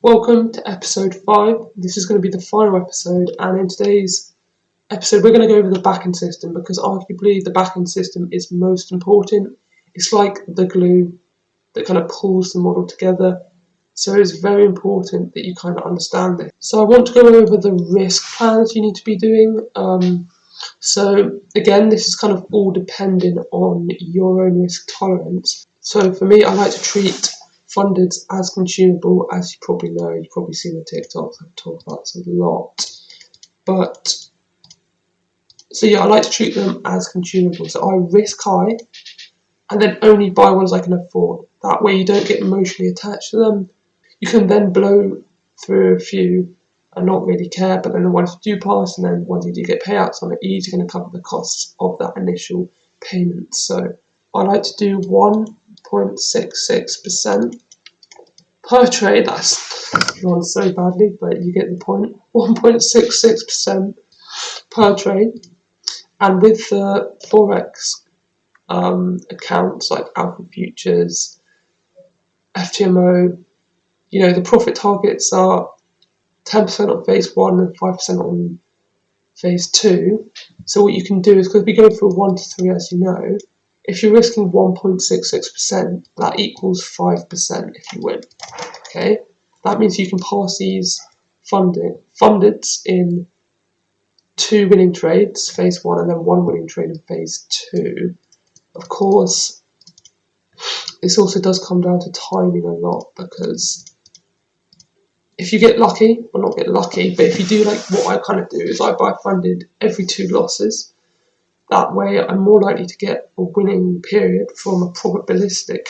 Welcome to episode 5. This is going to be the final episode, and in today's episode we're going to go over the backend system because arguably the backend system is most important. It's like the glue that kind of pulls the model together, so it's very important that you kind of understand this. So I want to go over the risk plans you need to be doing. So again, this is kind of all dependent on your own risk tolerance. So for me, I like to treat funded as consumable, as you probably know. You've probably seen the TikToks, I've talked about this a lot. But so yeah, I like to treat them as consumable. So I risk high and then only buy ones I can afford. That way you don't get emotionally attached to them. You can then blow through a few and not really care, but then the ones you do pass and then ones you do get payouts on, are easily going to cover the costs of that initial payment. So I like to do 1.66% per trade. That's drawn so badly, but you get the point. 1.66% per trade. And with the Forex accounts like Alpha Futures, FTMO, the profit targets are 10% on phase 1 and 5% on phase 2. So what you can do is, because we go from 1 to 3, as you know, if you're risking 1.66%, that equals 5% if you win. Okay, that means you can pass these fundeds in 2 winning trades, phase 1, and then 1 winning trade in phase 2. Of course, this also does come down to timing a lot, because if you get lucky, or not get lucky, but if you do like what I kind of do, is I buy funded every 2 losses. That way I'm more likely to get a winning period from a probabilistic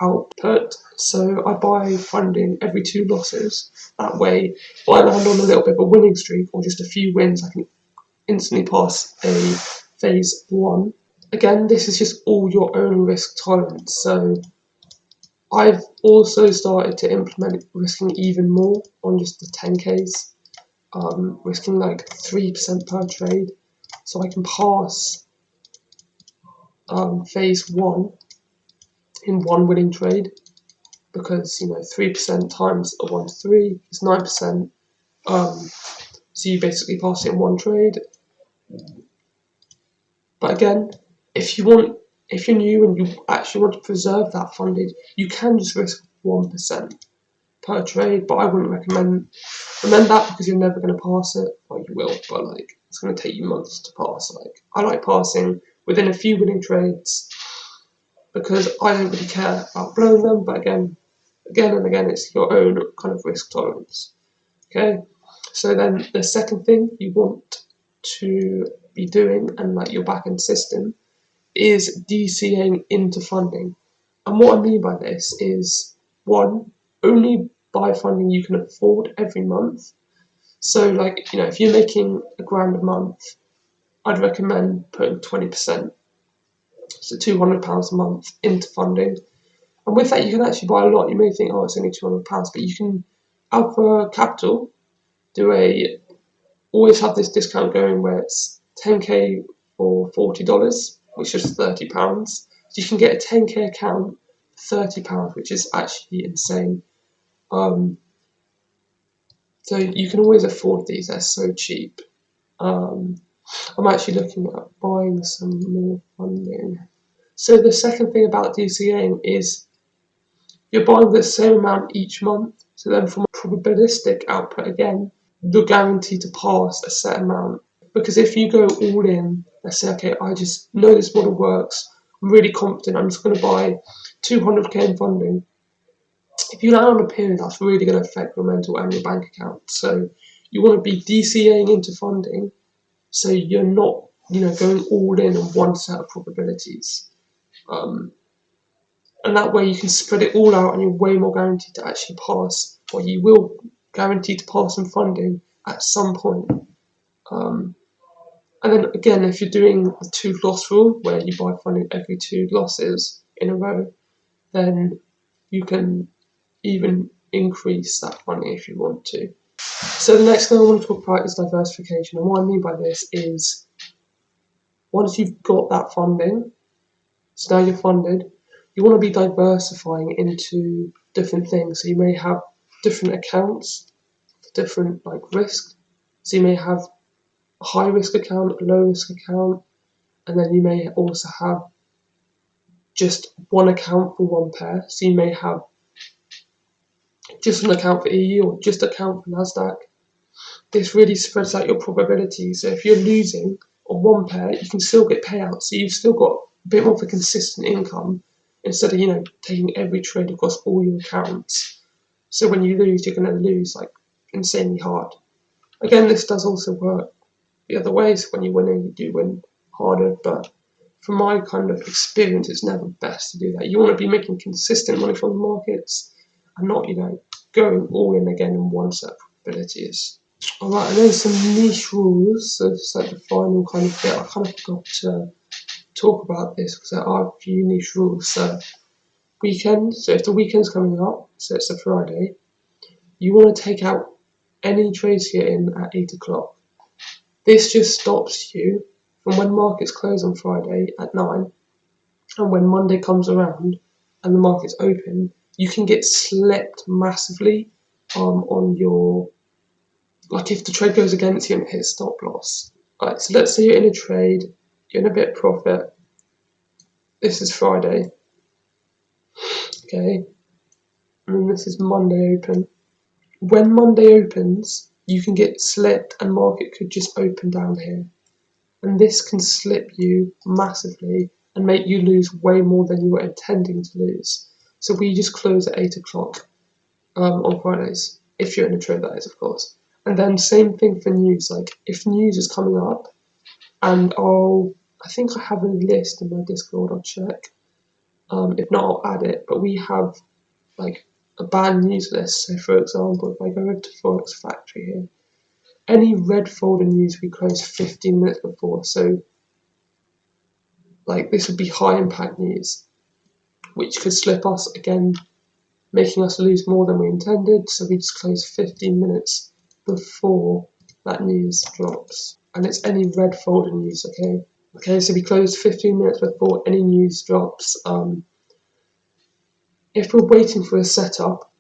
output. So I buy funding every 2 losses. That way, if I land on a little bit of a winning streak or just a few wins, I can instantly pass a phase 1. Again, this is just all your own risk tolerance. So I've also started to implement risking even more on just the 10Ks, risking like 3% per trade, so I can pass phase 1 in 1 winning trade, because 3% times a 1 to 3 is 9%. So you basically pass it in 1 trade. But again, if you're new and you actually want to preserve that funded, you can just risk 1% per trade, but I wouldn't recommend that, because you're never going to pass it. Well, you will, but it's going to take you months to pass. I like passing within a few winning trades, because I don't really care about blowing them. But again and again, it's your own kind of risk tolerance. Okay, so then the second thing you want to be doing, and your backend system, is DCAing into funding. And what I mean by this is, 1, only buy funding you can afford every month. So if you're making £1,000 a month, I'd recommend putting 20%, so £200 a month, into funding. And with that, you can actually buy a lot. You may think, oh, it's only £200, but you can, Alpha Capital, always have this discount going where it's 10k for $40, which is £30. So you can get a 10k account for £30, which is actually insane. So you can always afford these, they're so cheap. I'm actually looking at buying some more funding. So the second thing about DCAing is you're buying the same amount each month. So then from a probabilistic output, again, you're guaranteed to pass a set amount. Because if you go all in, let's say, okay, I just know this model works, I'm really confident, I'm just going to buy 200k in funding. If you land on a period, that's really going to affect your mental and your bank account. So you want to be DCAing into funding, so you're not, going all in on one set of probabilities. And that way you can spread it all out, and you're way more guaranteed to actually pass, or you will guarantee to pass some funding at some point. And then again, if you're doing the 2 loss rule, where you buy funding every 2 losses in a row, then you can even increase that funding if you want to. So the next thing I want to talk about is diversification. And what I mean by this is, once you've got that funding, so now you're funded, you want to be diversifying into different things. So you may have different accounts for different like risk. So you may have a high risk account, a low risk account, and then you may also have just one account for one pair. So you may have just an account for EU or just account for Nasdaq. This really spreads out your probability. So if you're losing on one pair, you can still get payouts. So you've still got a bit more of a consistent income instead of taking every trade across all your accounts. So when you lose, you're going to lose like insanely hard. Again, this does also work the other way. So when you're winning, you do win harder. But from my kind of experience, it's never best to do that. You want to be making consistent money from the markets and not, going all in again in one set of probabilities. Alright, and then some niche rules. So it's like the final kind of bit. I kind of forgot to talk about this because there are a few niche rules. So weekend. So if the weekend's coming up, so it's a Friday, you want to take out any trades you get in at 8 o'clock. This just stops you from when markets close on Friday at 9, and when Monday comes around and the market's open, you can get slipped massively on your, like if the trade goes against you and it hits stop loss. Alright, so let's say you're in a trade, you're in a bit of profit. This is Friday, okay, and then this is Monday open. When Monday opens, you can get slipped and market could just open down here. And this can slip you massively and make you lose way more than you were intending to lose. So we just close at 8 o'clock on Fridays, if you're in a trade, that is, of course. And then same thing for news. Like if news is coming up, and I think I have a list in my Discord, I'll check. If not, I'll add it. But we have like a banned news list. So for example, if I go over to Forex Factory here, any red folder news we close 15 minutes before. So like this would be high impact news, which could slip us again, making us lose more than we intended. So we just close 15 minutes before that news drops. And it's any red folder news, okay? Okay, so we close 15 minutes before any news drops. If we're waiting for a setup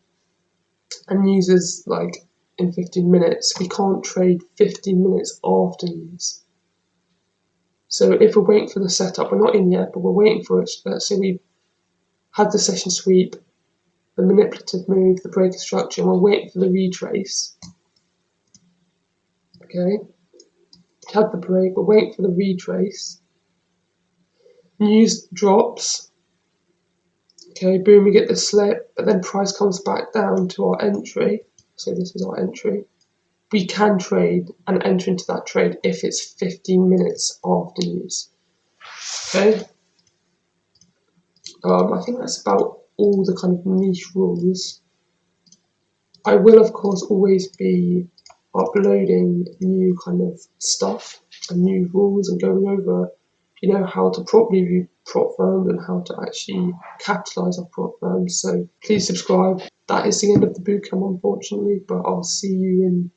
and news is like in 15 minutes, we can't trade 15 minutes after news. So if we're waiting for the setup, we're not in yet, but we're waiting for it. So we had the session sweep, the manipulative move, the breaker structure, and we're waiting for the retrace. Okay, had the break, we're waiting for the retrace. News drops. Okay, boom, we get the slip, but then price comes back down to our entry. So this is our entry. We can trade and enter into that trade if it's 15 minutes after news. Okay. I think that's about all the kind of niche rules. I will, of course, always be uploading new kind of stuff and new rules and going over, how to properly view prop firms and how to actually capitalize on prop firms. So please subscribe. That is the end of the bootcamp, unfortunately, but I'll see you in,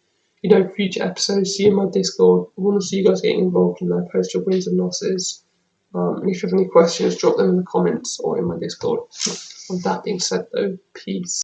future episodes. See you in my Discord. I want to see you guys getting involved in there. Post your wins and losses. And if you have any questions, drop them in the comments or in my Discord. With that being said, though, peace.